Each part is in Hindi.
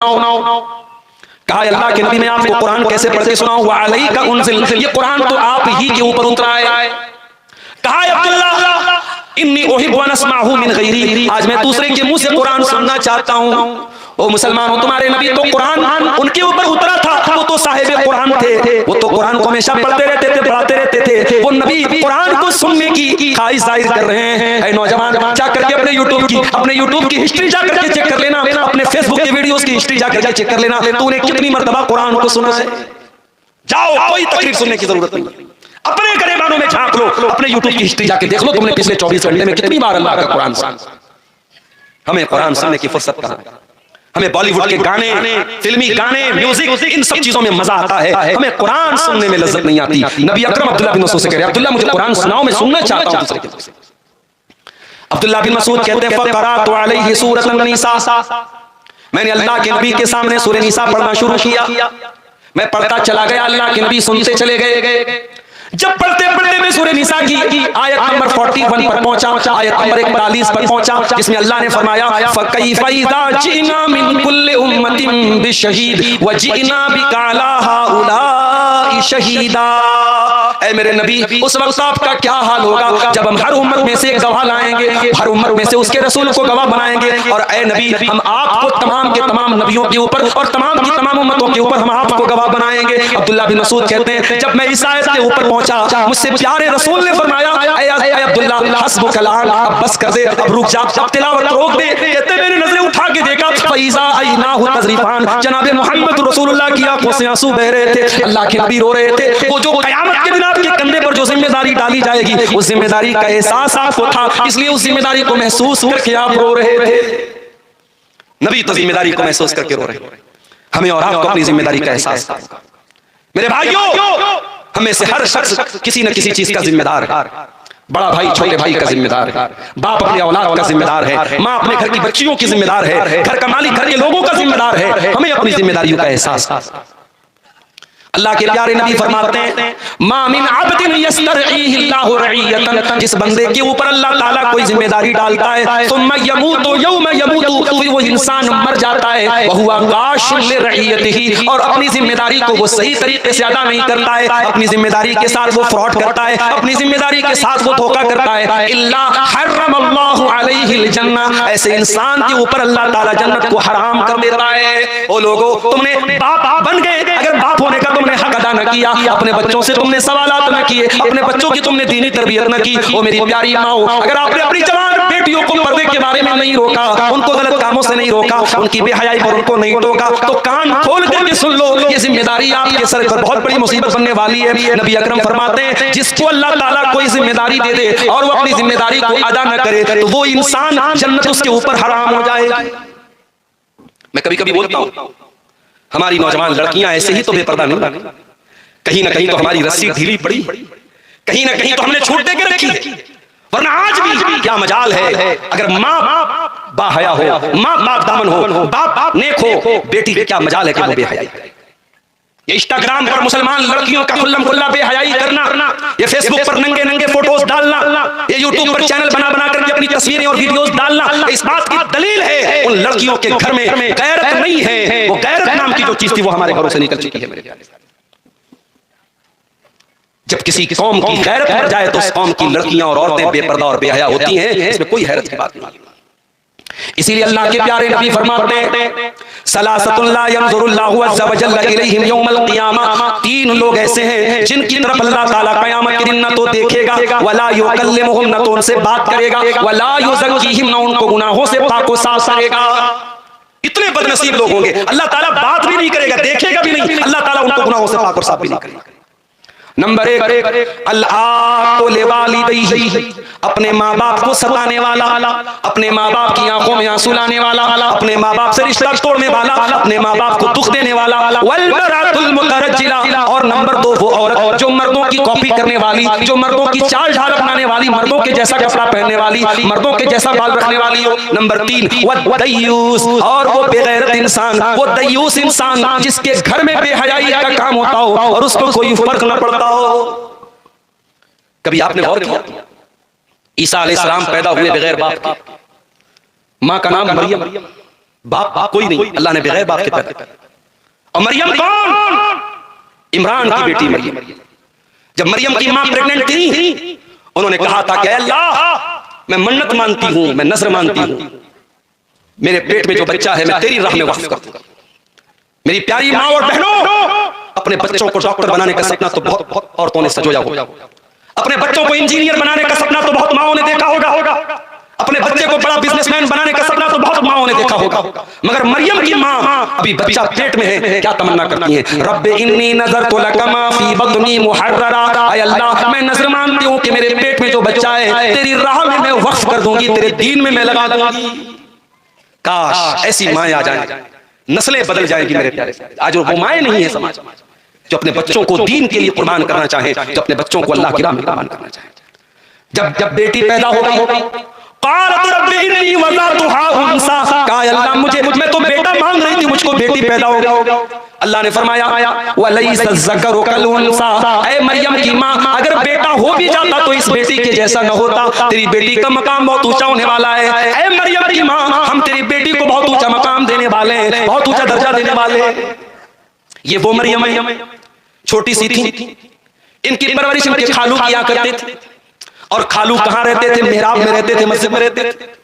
कहा अल्लाह के नबी मैं आपको कुरान कैसे पढ़ के सुनाऊं? व अलैका उनजिल, ये कुरान तो आप ही के ऊपर उतरा है। कहा अब्दुल्ला इन्नी उहिब्बु अन अस्माअहु मिन गैरी, आज मैं दूसरे के मुंह से कुरान सुनना चाहता हूं। ओ मुसलमानों, तुम्हारे नबी तो कुरान उनके ऊपर उतरा था, वो तो साहिब कुरान थे, वो तो कुरान को हमेशा पढ़ते रहते थे, पढ़ाते रहते थे। वो नबी कुरान को सुनने की ख्वाहिश जाहिर कर रहे हैं। ऐ नौजवान, जा करके अपने यूट्यूब की हिस्ट्री जा करके चेक कर लेना, अपने फेसबुक के वीडियोस की हिस्ट्री जा करके चेक कर लेना, तूने कितनी मर्तबा कुरान को सुना है। जाओ, कोई तकलीफ सुनने की जरूरत नहीं, अपने गरेबानों में झांक लो, अपने यूट्यूब की हिस्ट्री जाके देख लो, तुमने पिछले 24 घंटे में कितनी बार अल्लाह का कुरान सुना। हमें कुरान सुनने की फुर्सत कहां है? हमें बॉलीवुड के गाने, फिल्मी गाने, म्यूजिक, इन सब चीजों में मजा आता है, हमें कुरान सुनने में लज्जत नहीं आती। नबी अकरम अब्दुल्ला बिन मसूद से कह रहे हैं, अब्दुल्ला मुझे कुरान सुनाओ, मैं सुनना चाहता हूं दूसरे के। अब्दुल्ला बिन मसूद कहते हैं फक़रातु अलैहि सूरतन निसा, मैंने अल्लाह के नबी के सामने सूरह निसा पढ़ना शुरू किया। मैं पढ़ता चला गया, अल्लाह के नबी सुनते चले गए। जब पढ़ते पढ़ते मैं सूरह निसा की आयत नंबर 41 पर पहुंचा, आयत नंबर 41 पर पहुंचा, जिसमें अल्लाह ने फरमाया फकैफ़ इज़ा जिना मिन कुल्लि उम्मतिन बिशहीद व जिना बिका अला हाउलाई शहीदा। ऐ मेरे नबी, उस वक्त आपका क्या हाल होगा जब हम हर उम्मत में से एक गवाह लाएंगे, हर उम्मत में से उसके रसूल को गवाह बनाएंगे, और ऐ नबी हम आपको तमाम के तमाम नबियों के ऊपर और तमाम की तमाम उम्मतों के ऊपर हम आपको गवाह बनाएंगे। अब्दुल्ला बिन मसूद कहते हैं जब मैं इस आयत के ऊपर पहुंचा, मुझसे प्यारे रसूल ने फरमाया ऐ अब्दुल्ला हस्बुक अल-आन, अब बस कर दे, अब रुक जा, अब तिलावत रोक दे। कहते मैंने नजरें उठा के देखा, फैज़ा अयनाहु तज़रीफान, जनाब मोहम्मद रसूलुल्लाह की आंखों से आंसू बह रहे थे, अल्लाह के नबी रो रहे थे। वो जो क़यामत के दिन आपके कंधे पर जो जिम्मेदारी डाली जाएगी, उस जिम्मेदारी का एहसास आपको था, इसलिए उस जिम्मेदारी को महसूस करके आप रो रहे थे। नबी तो जिम्मेदारी को महसूस करके रो रहे हैं, हमें और आपको अपनी जिम्मेदारी का एहसास है। मेरे भाइयों, हमें से हर शख्स किसी न किसी चीज का जिम्मेदार है। बड़ा भाई छोटे भाई का जिम्मेदार है, बाप अपने औलाद का जिम्मेदार है, माँ अपने घर की बच्चियों की जिम्मेदार है, घर का मालिक घर के लोगों का जिम्मेदार है। हमें अपनी जिम्मेदारियों का एहसास है। अल्लाह के प्यारे नबी फरमाते हैं मा मिन अब्दिन यस्तरईहि अल्लाहु रईयतन, जिस बंदे के ऊपर अल्लाह ताला कोई जिम्मेदारी डालता है, सुम्मा यमूतु यौम यमूतु, फिर वो इंसान मर जाता है, वहुवा गाशिन लिरईयतिही, और अपनी जिम्मेदारी को वो सही तरीके से अदा नहीं करता है, अपनी जिम्मेदारी के साथ वो फ्रॉड करता है, अपनी जिम्मेदारी के साथ वो धोखा करता है, इल्ला हर्रमल्लाहु अलैहिल जन्नह, ऐसे इंसान के ऊपर अल्लाह ताला जन्नत को हराम कर देता है। ओ लोगों, तुमने बाप बन गए, अगर बाप होने का तुमने हक अदा न किया, अपने बच्चों से तुमने सवालात न किए, अपने बच्चों की तुमने दीनी तरबियत न की, ओ मेरी प्यारी माओ, अगर आपने अपनी जवान बेटियों को पर्दे के बारे में नहीं रोका, उनको गलत कामों से नहीं रोका, उनकी बेहयाई पर उनको नहीं टोका, तो कान खोल करके सुन लो, ये जिम्मेदारी आपके सर पर बहुत बड़ी मुसीबत बनने वाली है। नबी अकरम फरमाते हैं जिसको अल्लाह ताला कोई जिम्मेदारी दे दे और वो अपनी जिम्मेदारी को अदा न करे, तो वो इंसान जन्नत उसके ऊपर हराम हो जाएगा। मैं कभी कभी बोलता हूं हमारी नौजवान लड़कियां ऐसे ही तो बेपर्दा नहीं, कहीं ना कहीं तो हमारी रस्सी ढीली पड़ी, कहीं ना कहीं तो हमने छूट दे के रखी है। वरना आज भी क्या मजाल है, अगर माँ बाहया हो, माँ बाप दामन हो, बाप नेक हो, बेटी क्या मजाल है कि वो बेहयाई। ये इंस्टाग्राम पर मुसलमान लड़कियों का खुल्लम खुल्ला बेहयाई करना, ये फेसबुक पर नंगे नंगे फोटोज डालना, ये यूट्यूब पर चैनल बना बना करके अपनी तस्वीरें और वीडियोस डालना, इस बात की दलील है उन लड़कियों के घर में गैरत नहीं है। वो गैरत नाम की जो चीज थी वो हमारे घरों से निकल चुकी है मेरे प्यारे। जब किसी कौम की गैरत मर जाए तो उस कौम की लड़कियां और औरतें बेपर्दा और बेहया होती हैं, इसमें कोई हैरत की बात नहीं। इसीलिए अल्लाह के प्यारे नबी फरमाते हैं सलासतुन ला यंजुरुल्लाहु अज़्ज़ा व जल्ला इलैहिम यौमल क़ियामा, तीन लोग ऐसे हैं जिनकी तरफ अल्लाह ताला क़यामत के दिन न तो देखेगा, वला युकल्लिमुहुम, न तो उनसे बात करेगा, वला युज़क्कीहिम, न उनको गुनाहों से पाक व साफ करेगा। इतने बदनसीब लोग होंगे, अल्लाह ताला बात भी नहीं करेगा, देखेगा भी नहीं, अल्लाह ताला उनको गुनाहों से पाक और साफ भी नहीं करेगा। नंबर एक अल-आक़ु लिवालिदैहि, अपने माँ बाप को सताने वाला, अपने माँ बाप की आंखों में आंसू लाने वाला, अपने माँ बाप से रिश्ता तोड़ने वाला, अपने माँ बाप को दुख देने वाला, वल मरातुल मुतरज्जिला, और नंबर दो वो औरत जो मर्दों की कॉपी करने वाली, जो मर्दों की चाल ढाल अपनाने वाली, मर्दों के जैसा कपड़ा पहनने वाली, मर्दों के जैसा बाल रखने वाली हो। नंबर तीन वद्दयूस, और वो बेगैरत इंसान, वो दयूस इंसान जिसके घर में बेहयाई का काम होता हो और उसको कोई फर्क न पड़ता हो। कभी आपने गौर किया ईसा अलैहिस्सलाम पैदा हुए बगैर बाप के, माँ का नाम मरियम, बाप कोई नहीं, अल्लाह ने बगैर बाप के पैदा किया। और मरियम कौन? इमरान की बेटी मरियम। जब मरियम की मां प्रेग्नेंट थी, उन्होंने कहा था कि अल्लाह मैं मन्नत मानती हूं, मैं नज़र मानती हूं, मेरे पेट में जो बच्चा है मैं तेरी राह में वक्फ कर दूंगा। मेरी प्यारी मां और बहनों, अपने बच्चों को डॉक्टर बनाने का सपना तो बहुत औरतों ने सजोया होगा, अपने बच्चों को इंजीनियर बनाने का सपना तो बहुत माओं ने देखा होगा, अपने बच्चे को बड़ा बिजनेसमैन बनाने का सपना तो बहुत माओं ने देखा होगा। मगर मरियम की मां अभी बच्चा पेट में है, क्या तमन्ना करती है? रब्बे इन्नी नज़रतु लका मा फी बत्नी मुहर्ररा, ऐ अल्लाह मैं नजर मानती हूं कि मेरे पेट में जो बच्चा है तेरी राह में मैं वक्फ कर दूंगी, तेरे दीन में मैं लगा दूंगी। काश ऐसी माएं आ जाएं, नस्लें बदल जाएगी मेरे प्यारे। आज वो माएं नहीं है समाज जो अपने बच्चों को दीन के लिए कुर्बान करना चाहे, जो अपने बच्चों को अल्लाह की राह में कुर्बान करना चाहे। जब बेटी पैदा हो गई, अल्लाह मुझे, मैं तो बेटा मांग रही थी, मुझको बेटी पैदा हो गई। अल्लाह ने फरमाया ऐ मरियम की मां, अगर बेटा हो भी जाता तो इस बेटी के जैसा न होता, तेरी बेटी का मकाम बहुत ऊंचा होने वाला है। ऐ मरियम की मां, हम तेरी बेटी को बहुत ऊंचा मकाम देने वाले हैं, बहुत ऊंचा दर्जा देने वाले हैं। ये वो मरियम है, छोटी सी थी, इनकी परवरिश इनके खालू किया करते थे। और खालू कहाँ रहते थे? मेहराब में रहते थे, मस्जिद में रहते थे।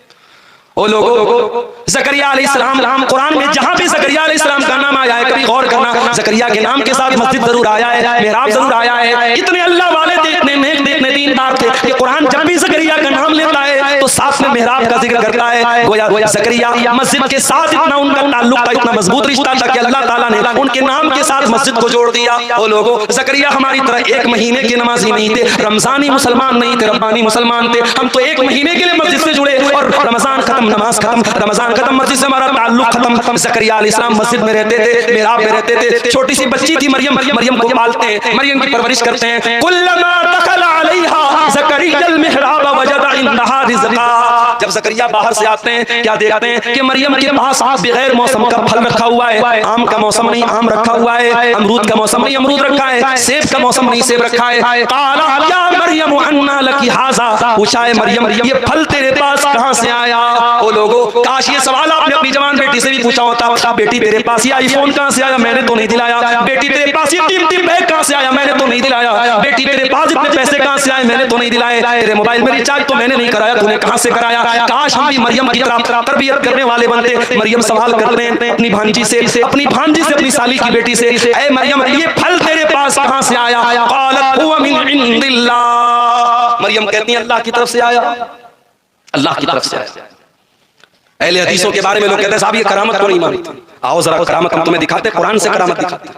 ओ लोगों, ज़करिया अलैहिस्सलाम, कुरान में जहां भी ज़करिया अलैहिस्सलाम का नाम आया है कभी गौर करना, ज़करिया के नाम के साथ मस्जिद जरूर आया है, मेहराब जरूर आया है। इतने अल्लाह वाले देखने दीनदार थे कि कुरान जब भी ज़करिया का नाम लेता है तो साथ में मेहराब का जिक्र करता है। गोया ज़करिया मस्जिद के साथ इतना उनका ताल्लुक था, इतना मजबूत रिश्ता था कि अल्लाह ताला ने उनके नाम के साथ मस्जिद को जोड़ दिया। ओ लोगों, ज़करिया हमारी तरह एक महीने के नमाजी नहीं थे, रमजानी मुसलमान नहीं थे, रब्बानी मुसलमान थे। हम तो एक महीने के लिए मस्जिद से जुड़े और रमजान खत्म, नमाज खत्म, रमजान खत्म, मस्जिद से हमारा ताल्लुक खत्म। ज़करिया अलैहिस्सलाम मस्जिद में रहते थे, मेहराब में रहते थे। छोटी सी बच्ची थी मरियम, मरियम को पालते हैं, मरियम की परवरिश करते हैं। कुल्लमा दखला अलैहा ज़करिया अल मिहराब वजदा इंदहा रिज़्क़ा। जब ज़करिया बाहर से आते हैं, क्या देखते हैं कि मरियम के पास बगैर मौसम का फल रखा हुआ है। आम का मौसम नहीं आम रखा हुआ है, अमरूद का मौसम नहीं अमरूद रखा है, सेब का मौसम नहीं सेब रखा है। क़ाला या मरियम अन्ना लकी हाज़ा, पूछा है मरियम ये फल तेरे पास कहां से आया? ओ लोगों, काश ये सवाल आपने अपनी जवान बेटी से भी पूछा होता। बेटी तेरे पास ये आईफोन कहां से आया? मैंने तो नहीं दिलाया। बेटी तेरे पास ये कीमती बैग कहां से आया? मैंने तो नहीं दिलाया। बेटी तेरे पास इतने पैसे कहां से आए? मैंने तो नहीं दिलाए। तेरे मोबाइल में रिचार्ज तो मैंने नहीं कराया, तूने कहां से कराया? काश हम भी मरियम की तरह तरबियत करने वाले बनते। मरियम सवाल करते हैं अपनी भांजी से, अपनी साली की बेटी से, ऐ मरियम ये फल तेरे पास कहां से आया? क़ालत हुवा मिन इंदिल्लाह, मरियम कहती है अल्लाह की तरफ से आया, अल्लाह की तरफ से आया। अहले हदीसों के बारे में लोग कहते हैं साहब ये करामत को नहीं मानते। आओ जरा करामत हम तुम्हें दिखाते, कुरान से करामत दिखाते।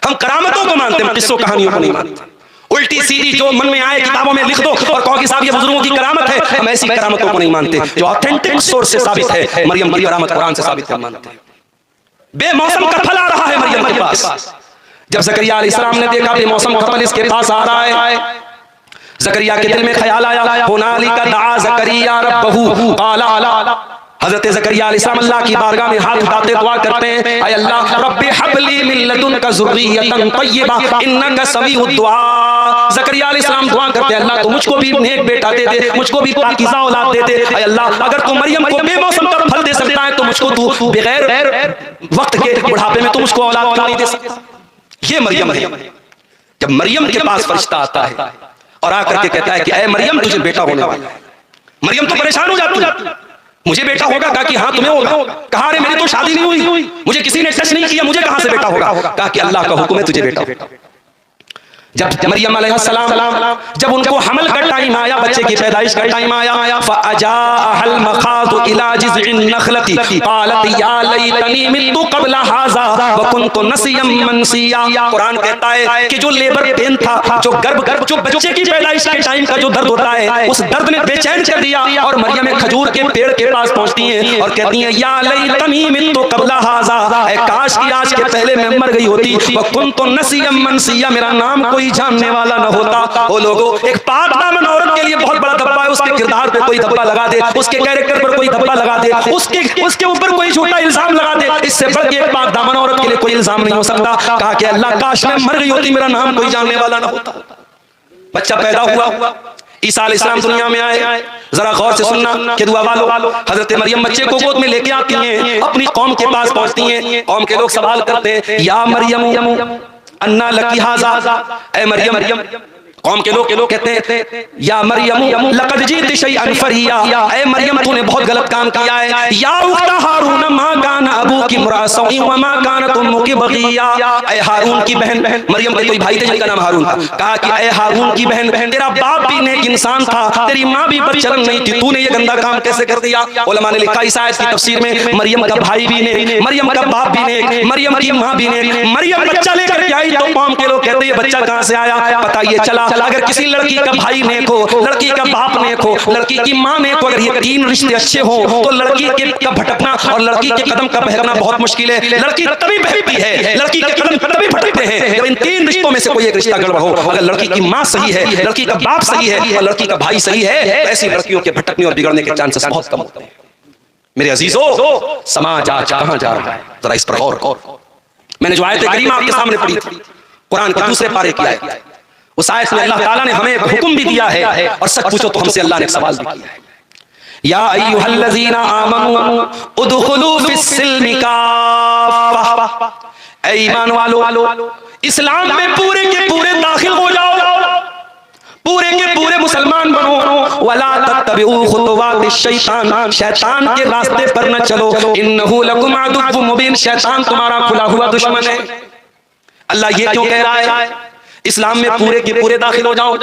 हम करामतों को मानते हैं, किस्सों कहानियों को नहीं मानते। उल्टी सीधी जो मन में आए किताबों में लिख दो और कहो कि साहब ये बुजुर्गों की करामत है। हम ऐसी करामतों को नहीं मानते, जो ऑथेंटिक सोर्स से साबित है। मरियम की करामत कुरान से साबित है, मानते हैं। बेमौसम का फल आ रहा है मरियम के पास। जब ज़करिया अलैहिस्सलाम ने देखा बेमौसम का फल इसके पास आ रहा है, ज़करिया के दिल में ख्याल आया, हुनालिका दआ ज़करिया रब्बहू क़ाला, हज़रत ज़करिया अलैहिस्सलाम अल्लाह की बारगाह में हाथ उठाते दुआ करते हैं, ऐ अल्लाह रब्बी हबली मिन लदुनका ज़ुर्रियतन तय्यबा इन्नका समीउद दुआ। ज़करिया अलैहिस्सलाम दुआ करते हैं अल्लाह तू मुझको भी नेक बेटा दे दे, मुझको भी पाकीज़ा औलाद दे दे। ऐ अल्लाह अगर तू मरियम को बेमौसम का फल दे सकता है तो मुझको तू बगैर वक्त के बुढ़ापे में तू मुझको औलाद क्यों नहीं दे सकता? ये मरियम है। जब मरियम के पास फरिश्ता आता है और आकर के कहता है कि ऐ मरियम तुझे बेटा होने वाला है, मरियम तो परेशान हो जाती है, मुझे बेटा होगा? कहा कि हाँ तुम्हें होगा। कहा अरे मेरी तो शादी नहीं हुई, मुझे किसी ने टच नहीं किया, मुझे कहां से बेटा होगा? कहा कि अल्लाह का हुक्म है तुझे बेटा होगा। जब मरियम अलैहिस्सलाम जब उनको हमल का टाइम आया, बच्चे की पैदाइश का टाइम आया, फअजाअहल मखाज़ु इला जिज़इन नखलति क़ालत या लैतनी मितु क़ब्ल हाज़ा व कुन्तु नसियम मनसिया। कुरान कहता है कि जो लेबर पेन था, जो गर्भ जो बच्चे की पैदाइश के टाइम का जो दर्द होता है, उस दर्द ने बेचैन कर दिया। और मरियम एक खजूर के पेड़ के पास पहुंचती हैं और कहती हैं या लैतनी मितु क़ब्ल हाज़ा, काश की आज के पहले मैं मर गई होती, व कुन्तु नसियम मनसिया, मेरा नाम कोई जानने वाला न होता। वो लोगों, एक पाक दामन औरत के लिए बहुत बड़ा धब्बा है, उसके किरदार पे कोई धब्बा लगा दे, उसके कैरेक्टर पर कोई धब्बा लगा दे, उसके ऊपर कोई झूठा इल्जाम लगा दे, इससे बढ़ के एक पाक दामन औरत के लिए कोई इल्जाम नहीं हो सकता। कहा कि अल्लाह काश मैं मर गई होती, मेरा नाम कोई जानने वाला न होता। बच्चा पैदा हुआ, ईसा अलैहिस्सलाम दुनिया में आए, जरा गौर से सुनना कि दुआ वालों, हजरत मरियम बच्चे को गोद में लेके आती हैं, अपनी कौम के पास पहुंचती हैं। कौम के लोग सवाल करते हैं, या मरियम अन्ना लकी हाजा, ए मरियम। कौम के लोग कहते हैं, या मरियम लक़द जीति शैअन फरिया, ए मरियम तूने बहुत गलत काम किया है। या उख्ता हारून मा काना अबूकी इम्रा सौइन व मा कानत उम्मुकी बग़िया, ए हारून की बहन। मरियम के कोई भाई थे जिनका नाम हारून था। कहा कि ए हारून की बहन, तेरा बाप भी नेक इंसान था, तेरी माँ भी बदचलन नहीं थी, तूने ये गंदा काम कैसे कर दिया। उलमा ने लिखा इस आयत की तफसीर में, मरियम का भाई भी नेक, मरियम का बाप भी नेक, मरियम की माँ भी नेक। मरियम बच्चा लेकर के आई तो कौम के लोग कहते हैं, बच्चा कहाँ से आया, पता ये चला अगर किसी लड़की का भाई नेक हो, लड़की का बाप नेक हो, लड़की की माँ नेक हो, अगर ये तीन रिश्ते अच्छे हो तो लड़की का भटकना और लड़की के कदम का बहकना बहुत मुश्किल है। लड़की तभी बहकती है, लड़की के कदम तभी भटकते हैं जब इन तीन रिश्तों में से कोई एक रिश्ता गड़बड़ हो। अगर लड़की की माँ सही है, लड़की का बाप सही है और लड़की का भाई सही है, ऐसी लड़कियों के भटकने और बिगड़ने के चांसेस बहुत कम होते हैं। मेरे अजीजों, समाज आज कहां जा रहा है, जरा इस पर गौर करो। मैंने जो आयत करीमा आपके सामने पढ़ी थी, कुरान के दूसरे पारे की आयत, उस आयत में अल्लाह ताला ने हमें हुक्म भी दिया है और सच पूछो तो हमसे अल्लाह ने सवाल भी किया है। या अय्युहल्लज़ीना आमनू उदखुलू फिस्सिल्मि काफ़ा, ऐ ईमान वालों इस्लाम में पूरे के पूरे दाखिल हो जाओ, पूरे के पूरे मुसलमान बनो। वला तत्तबिऊ खुतुवातिश शैतान, शैतान के रास्ते पर न चलो, इन्नहु लकुम अदुव्वुम मुबीन, शैतान तुम्हारा खुला हुआ दुश्मन है। अल्लाह ये क्यों कह रहा है इस्लाम में पूरे के पूरे दाखिल हो जाओ?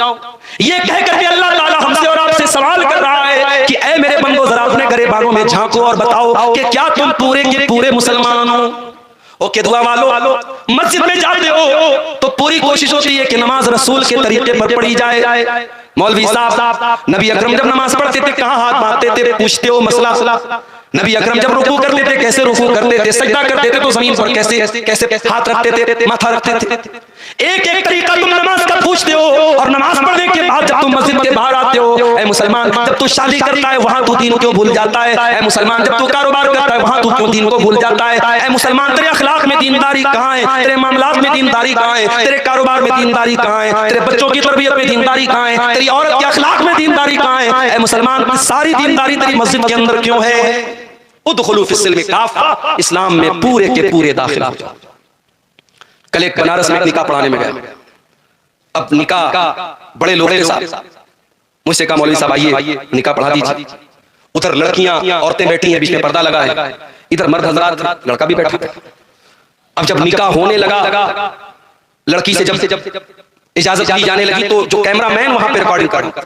ये कह करके अल्लाह ताला हमसे और आपसे सवाल कर रहा है कि ऐ मेरे बंदो, जरा अपने गरेबानों में झांको और बताओ कि क्या तुम पूरे के पूरे मुसलमान हो? ओके दुआ वालों, मस्जिद में जाते हो तो पूरी कोशिश होती है कि नमाज रसूल के तरीके पर पढ़ी जाए। मौलवी साहब, नबी अकरम जब नमाज पढ़ते थे कहाँ हाथ बांधते थे, पूछते हो मसला। नबी अकरम जब रुकू करते थे कैसे रुकू करते थे, सजदा करते थे तो जमीन पर कैसे कैसे हाथ रखते थे, माथा रखते थे। एक एक तरीका तुम नमाज का पूछते हो और नमाज पढ़ने के बाद जब तुम मस्जिद के बाहर आते हो, ऐ मुसलमान जब तू शादी करता है वहां तू दीन को भूल जाता है। ऐ मुसलमान जब तू कारोबार करता है वहां तू क्यों दीन को भूल जाता है। ऐ मुसलमान तेरे अखलाक में दीनदारी कहाँ है, तेरे मामलात में दीनदारी कहाँ है, तेरे कारोबार में दीनदारी कहाँ है, तेरे बच्चों की तरबियत में दीनदारी कहाँ है, तेरी औरत के अखलाक में दीनदारी कहाँ है। ऐ मुसलमान सारी दीनदारी तेरी मस्जिद के अंदर क्यों है? उदखुलू फिस्सिल्मि काफ़ा, इस्लाम में पूरे के पूरे दाखिल हो जाओ। कल एक बनारस में निकाह पढ़ाने में गया, अब निकाह बड़े लोग के साथ, मुझसे कहा मौलवी साहब आइए निकाह पढ़ा दीजिए। उधर लड़कियां औरतें बैठी हैं, बीच में पर्दा लगा है, इधर मर्द हजरात लड़का भी बैठा है। अब जब निकाह होने लगा, लड़की से जब इजाजत दी जाने लगी तो जो कैमरामैन वहां पे रिकॉर्डिंग कर रहा,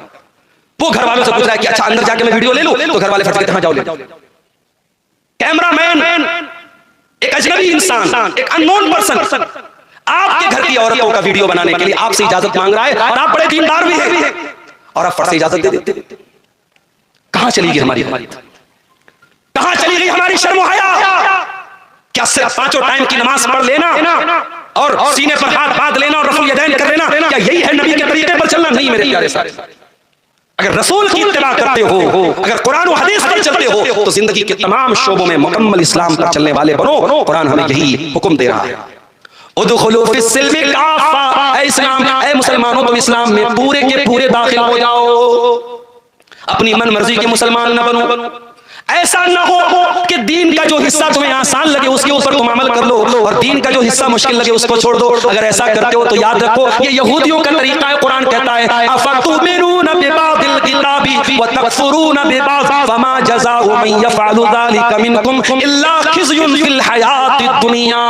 वो घर वालों से पूछ रहा है कि अच्छा अंदर जाके मैं वीडियो ले लूं, तो घर वाले फट के जाओ ले। कैमरामैन एक अजनबी इंसान, एक अननोन पर्सन आपके घर की औरतों का वीडियो बनाने के लिए आपसे इजाजत मांग रहा है और आप बड़े दीनदार भी हैं और आप फट से इजाजत दे देते। कहां चली गई हमारी, कहां चली गई हमारी शर्म और हया? क्या सिर्फ पांचों टाइम की नमाज पढ़ लेना और सीने पर हाथ बांध लेना और रफुल यदैन कर लेना, क्या यही है नबी के तरीके पर चलना? नहीं मेरे प्यारे साथ, अगर रसूल की इत्तिबा करते हो, अगर कुरान और हदीस पर चलते हो तो जिंदगी के तमाम शोबों में मुकम्मल इस्लाम पर चलने वाले बनो। कुरान हमें यही हुक्म दे रहा है, उदखुलू फिस्सिल्मि काफ़ा, ऐ इस्लाम, ऐ मुसलमानों तुम इस्लाम में पूरे के पूरे दाखिल हो जाओ। अपनी मन मर्जी के मुसलमान न बनो। ऐसा न हो कि दीन का जो हिस्सा तुम्हें आसान लगे उसके ऊपर तुम अमल कर लो और दीन का जो हिस्सा मुश्किल लगे उसको छोड़ दो। अगर ऐसा करते हो तो याद रखो ये यहूदियों का तरीका है। कुरान कहता है अफतुमिनून बिबादिल किताबी व तकफुरून बिबाद फमा जज़ाउ मन यफअलु ज़ालिका मिनकुम इल्ला खिज़युन फिल हयातिद दुनिया।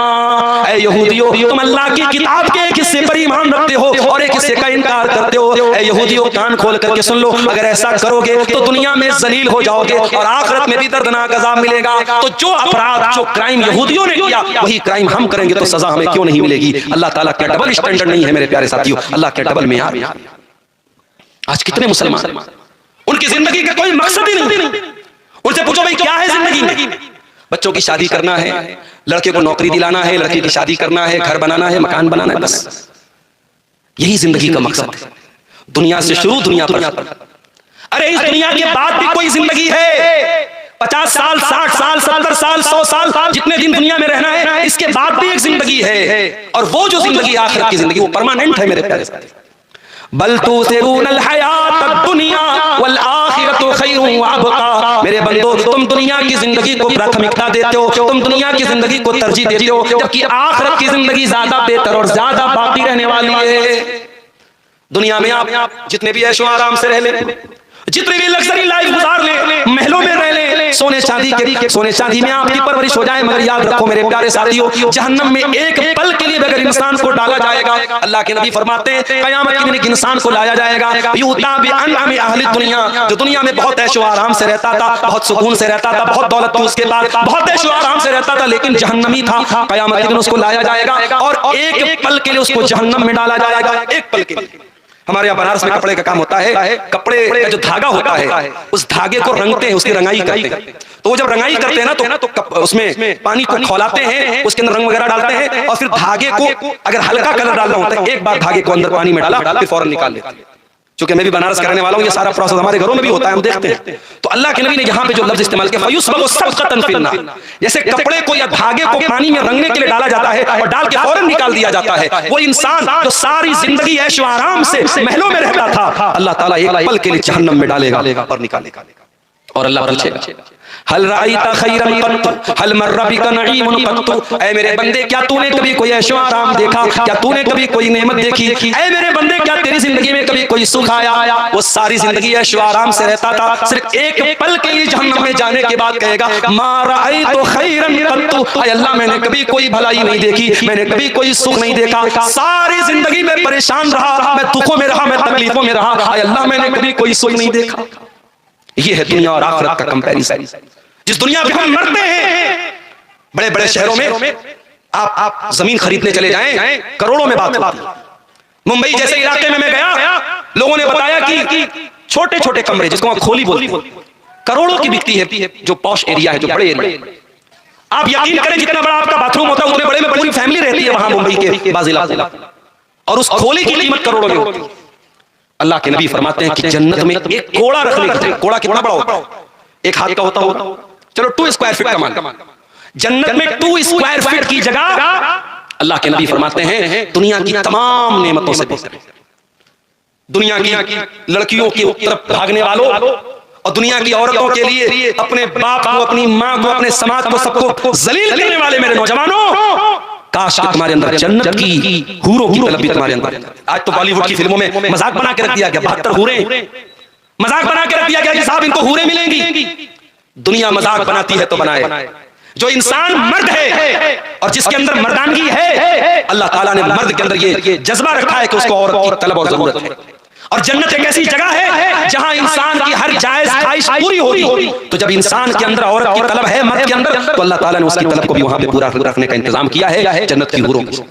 ऐ यहूदियों, तुम अल्लाह की किताब के एक हिस्से पर ईमान रखते हो और एक हिस्से का इनकार करते हो। ऐ यहूदियों, कान खोल करके सुन लो, अगर ऐसा करोगे तो दुनिया में जलील हो जाओगे और आखिरत में भी दर्दनाक अज़ाब मिलेगा। तो जो अपराध, जो क्राइम यहूदियों ने किया वही क्राइम हम करेंगे तो सजा हमें क्यों नहीं मिलेगी? अल्लाह ताला का डबल स्टैंडर्ड नहीं है मेरे प्यारे साथियों, अल्लाह के डबल में यार। आज कितने मुसलमान, उनकी जिंदगी का कोई मकसद ही नहीं। उनसे पूछो भाई क्या है जिंदगी में? बच्चों की शादी करना है, लड़के को नौकरी दिलाना है, लड़की की शादी करना है, घर बनाना है, मकान बनाना है, बस यही जिंदगी का मकसद है। दुनिया से शुरू, दुनिया पर। अरे इस दुनिया के बाद भी कोई जिंदगी है? 50 साल, 60 साल, 70 साल, 100 साल, जितने दिन दुनिया में रहना है, इसके बाद भी एक जिंदगी है। और वो जो जिंदगी आखिरत की जिंदगी वो परमानेंट है मेरे प्यारे साथी। बल तुसिरूनल हयातद दुनिया वल आखिरतु खैरुन व अबका। मेरे बंदो, तुम दुनिया की जिंदगी को प्राथमिकता देते हो, तुम दुनिया की जिंदगी को तरजीह देते हो, जबकि आखिरत की जिंदगी ज्यादा बेहतर और ज्यादा बाकी रहने वाली है। दुनिया में आप जितने भी ऐशो आराम से रह ले, जितनी भी लग्जरी लाइफ गुजार ले, महलों में रह ले, सोने चांदी में आपकी परवरिश हो जाए, मगर याद रखो मेरे प्यारे साथियों, जहन्नम में एक पल के लिए अगर इंसान को डाला जाएगा, अल्लाह के नबी फरमाते हैं कयामत के दिन एक इंसान को लाया जाएगा, यूता बिअनअमी अहली दुनिया, जो दुनिया में बहुत ऐशो आराम से रहता था, बहुत सुकून से रहता था, बहुत दौलत थी उसके पास, बहुत ऐशो आराम से रहता था, लेकिन जहन्नमी था। कयामत के दिन उसको लाया जाएगा और एक पल के लिए उसको जहन्नम में डाला जाएगा, एक पल के लिए। हमारे यहाँ बनारस में कपड़े का काम होता है, कपड़े का जो धागा होता है उस धागे को रंगते हैं, उसकी रंगाई करते हैं। तो वो जब रंगाई करते हैं ना तो उसमें पानी को खौलाते हैं, उसके अंदर रंग वगैरह डालते हैं और फिर धागे को अगर हल्का कलर डालना होता है, एक बार धागे को अंदर पानी में डाला फिर फौरन निकाल लेते हैं। क्योंकि मैं भी बनारस का रहने वाला हूँ, ये सारा प्रोसेस हमारे घरों में भी होता है, हम देखते हैं। तो अल्लाह के नबी ने यहाँ पे जो लफ्ज इस्तेमाल किया, फयुस्बगु सबकतन फिन्नार, जैसे कपड़े को या धागे को पानी में रंगने के लिए डाला जाता है और डाल के फौरन निकाल दिया जाता है, वो इंसान जो सारी जिंदगी ऐशो आराम से महलों में रहता था, अल्लाह ताला एक पल के लिए जहन्नम में डालेगा और निकालेगा। और अल्लाह पूछेगा हल राइता खैरन कत्तु हल मर्रा बिका नईमुन कत्तु, ऐ मेरे बंदे क्या तूने कभी कोई ऐशो आराम देखा, क्या तूने कभी कोई नेमत देखी, ऐ मेरे बंदे क्या तेरी जिंदगी में कभी कोई सुख आया। वो सारी जिंदगी ऐशो आराम से रहता था, सिर्फ एक पल के लिए जहन्नम में जाने के बाद कहेगा मा राइतु खैरन कत्तु, ऐ अल्लाह मैंने कभी कोई भलाई नहीं देखी, मैंने कभी कोई सुख नहीं देखा, सारी जिंदगी में परेशान रहा, मैं दुखों में रहा, मैं तकलीफों में रहा, ऐ अल्लाह मैंने कभी कोई सुख नहीं देखा। ये है दुनिया और आखिरत का कंपैरिजन। जिस दुनिया में हम मरते हैं, बड़े बड़े शहरों में आप जमीन खरीदने चले जाएं, करोड़ों में बात होती है। मुंबई जैसे इलाके में मैं गया, लोगों ने बताया कि छोटे छोटे कमरे जिसको आप खोली बोलते हैं, करोड़ों की बिकती है। जो पॉश एरिया है, जो बड़े एरिया, आप यकीन करें जितना बड़ा आपका बाथरूम होता है उतने बड़े में पूरी फैमिली रहती है वहां मुंबई के बाजिला, और उस खोली की कीमत करोड़ों में होती है। अल्लाह के नबी फरमाते हैं कि जन्नत में एक कोड़ा रखने के लिए, कोड़ा कितना बड़ा होता है, एक हाथ का होता होगा, चलो 2 स्क्वायर फीट का मान, जन्नत में 2 स्क्वायर फीट की जगह अल्लाह के नबी फरमाते हैं दुनिया की तमाम नेमतों से बेहतर है। दुनिया की लड़कियों की तरफ भागने वालों और दुनिया की औरतों के लिए अपने बाप को, अपनी माँ को, अपने समाज को, सबको जलील करने वाले मेरे नौजवानों, काश तुम्हारे अंदर जन्नत की हूरों की तलब भी तुम्हारे अंदर। आज तो बॉलीवुड की फिल्मों में मजाक बना के रख दिया गया, 72 हूरें, मजाक बना के रख दिया गया कि साहब इनको हूरें मिलेंगी। दुनिया मजाक बनाती है तो बनाए, जो इंसान मर्द है और जिसके अंदर मर्दानगी है, अल्लाह ताला ने मर्द के अंदर ये जज्बा रखा है कि उसको औरत की तलब और जरूरत है। और जन्नत एक ऐसी जगह है जहां इंसान की हर जायज ख्वाहिश पूरी होगी। तो जब इंसान के अंदर औरत की तलब है, मर्द के अंदर, तो अल्लाह ताला ने उसकी तलब को भी वहां पे पूरा रखने का इंतजाम किया है जन्नत की हूरों की।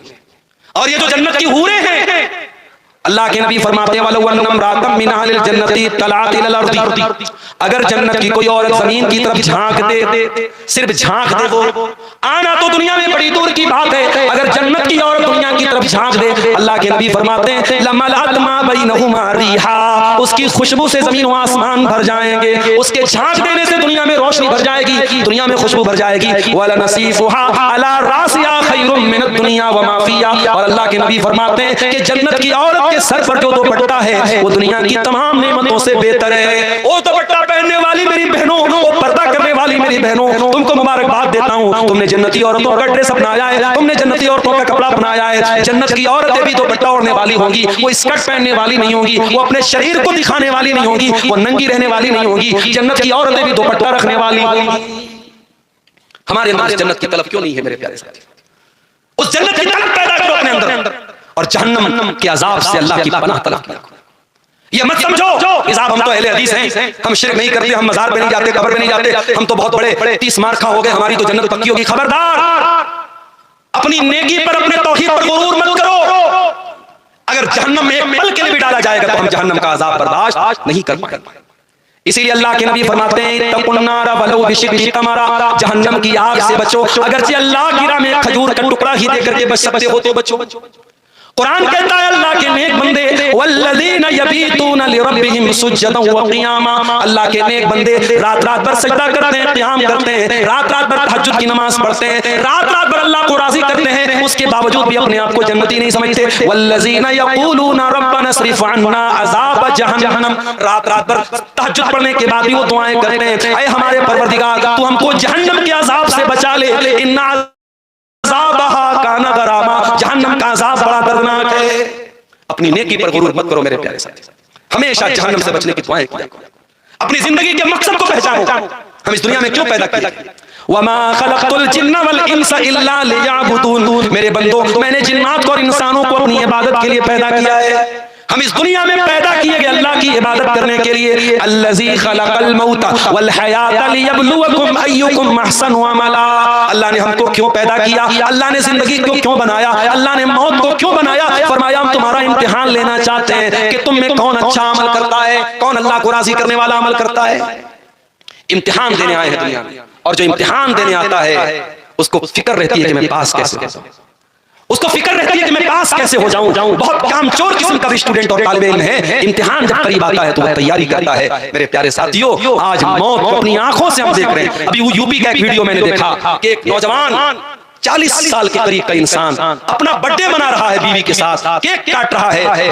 और ये जो जन्नत की हूरें हैं, अल्लाह के नबी फरमाते हैं वलौ अन्नम रातम मिन अहलिल जन्नती तलात इलल अर्दी, अगर जन्नत की कोई औरत जमीन की तरफ झांक दे, सिर्फ झांक दे, वो आना तो दुनिया में बड़ी दूर की बात है, अगर जन्नत की औरत दुनिया की तरफ झांक दे, अल्लाह के नबी फरमाते हैं लमलअत मा बैनहुमा रिहा, उसकी खुशबू से जमीन व आसमान भर जाएंगे, उसके झांक देने से दुनिया में रोशनी भर जाएगी, दुनिया में खुशबू भर जाएगी। वला नसीफुहा अला रासिया खैरुम मिन दुनिया व मा फिहा, और अल्लाह के नबी फरमाते हैं कि जन्नत की औरत के सर पर जो दुपट्टा है वो दुनिया की तमाम नेमतों से बेहतर है। वो दुपट्टा पहनने वाली मेरी बहनों, वो पर्दा करने वाली मेरी बहनों, तुमको मुबारकबाद देता हूँ, तुमने जन्नती औरतों का ड्रेस अपनाया है, तुमने जन्नती औरतों का कपड़ा अपनाया है। जन्नत की औरतें भी दुपट्टा ओढ़ने वाली होंगी, वो स्कर्ट पहनने वाली नहीं होंगी, वो अपने शरीर को दिखाने वाली नहीं होंगी, वो नंगी रहने वाली नहीं होंगी। जन्नत की औरतें भी दुपट्टा रखने वाली। हमारे अंदर जन्नत की तलब क्यों नहीं है मेरे प्यारे साथी? उस जन्नत की तलब पैदा करो अपने अंदर, और जहन्नम के अजाब से अल्लाह की पनाह तलब करो। ये मत समझो कि साहब हम तो अहले हदीस हैं, हम शिरक नहीं करते, हम मज़ार पे नहीं जाते, कब्र पे नहीं जाते, हम तो बहुत बड़े 30 मार्का हो गए, हमारी तो जन्नत पक्की होगी। खबरदार, अपनी नेकी पर, अपने तौहीद पर गुरूर मत करो। अगर जहन्नम में एक पल के लिए भी डाला जाएगा तो हम जहन्नम का अजाब बर्दाश्त नहीं कर पाएंगे। इसीलिए अल्लाह के नबी फरमाते हैं तकुन्नारा वलो बिशिक्की तमरा, जहन्नम की आग से बचो, अगरचे अल्लाह की राह में खजूर का टुकड़ा ही देकर के बच सकते हो तो बचो। कुरान कहता है अल्लाह के नेक बंदे वल्लज़ीना यबीतूना लिरब्बिहिम सुज्जदन व क़ियामा, अल्लाह के नेक बंदे रात रात भर सजदा करते हैं, क़ियाम करते हैं, रात रात भर तहज्जुद की नमाज पढ़ते हैं, रात रात भर अल्लाह को राज़ी करते हैं। उसके बावजूद भी अपने आप को जन्नती नहीं समझते। वल्लज़ीना यक़ूलूना रब्बना स्रिफ़ अन्ना अज़ाब जहन्नम, रात रात भर तहज्जुद पढ़ने के बाद भी वो दुआएं करते हैं, ऐ हमारे परवरदिगार तू हमको जहन्नम के अज़ाब से बचा ले, इन्ना अज़ाबहा काना गरामा, जहन्नम का अज़ाब बड़ा दर्दनाक है। अपनी नेकी पर गुरूर मत करो मेरे प्यारे साथी, हमेशा जहन्नम से बचने की दुआएं किया करो। अपनी जिंदगी के मकसद को पहचानो, हम इस दुनिया में क्यों पैदा किया। वमा खलक़तुल जिन्ना वल इंसा इल्ला लियअबुदून, मेरे बंदो मैंने जिन्नात को और इंसानों को अपनी इबादत के लिए पैदा किया है। हम इस दुनिया में पैदा किए गए अल्लाह की इबादत करने के लिए। अल्लज़ी खलक़ल मौता वल हयाता लियब्लुवकुम अय्युकुम अहसनु अमला, अल्लाह ने हमको क्यों पैदा किया, अल्लाह ने जिंदगी को क्यों बनाया, अल्लाह ने मौत को क्यों बनाया। फरमाया हम तुम्हारा इम्तिहान लेना चाहते हैं कि तुम में कौन अच्छा अमल करता है, कौन अल्लाह को राजी करने वाला अमल करता है। इम्तिहान देने आए हैं दुनिया में, और जो इम्तिहान देने आता है उसको फिक्र रहती है कि मैं पास कैसे हो जाऊं, उसको फिक्र रहती है कि मैं पास कैसे हो जाऊं। बहुत कामचोर किस्म का स्टूडेंट और तालिब इल्म है, इम्तिहान जब करीब आता है तो वह तैयारी करता है। मेरे प्यारे साथियों, आज मौत को अपनी आंखों से हम देख रहे हैं। अभी यूपी का एक वीडियो मैंने देखा कि एक नौजवान 40 साल के करीब का इंसान अपना बर्थडे मना रहा है, बीवी के साथ केक काट रहा है,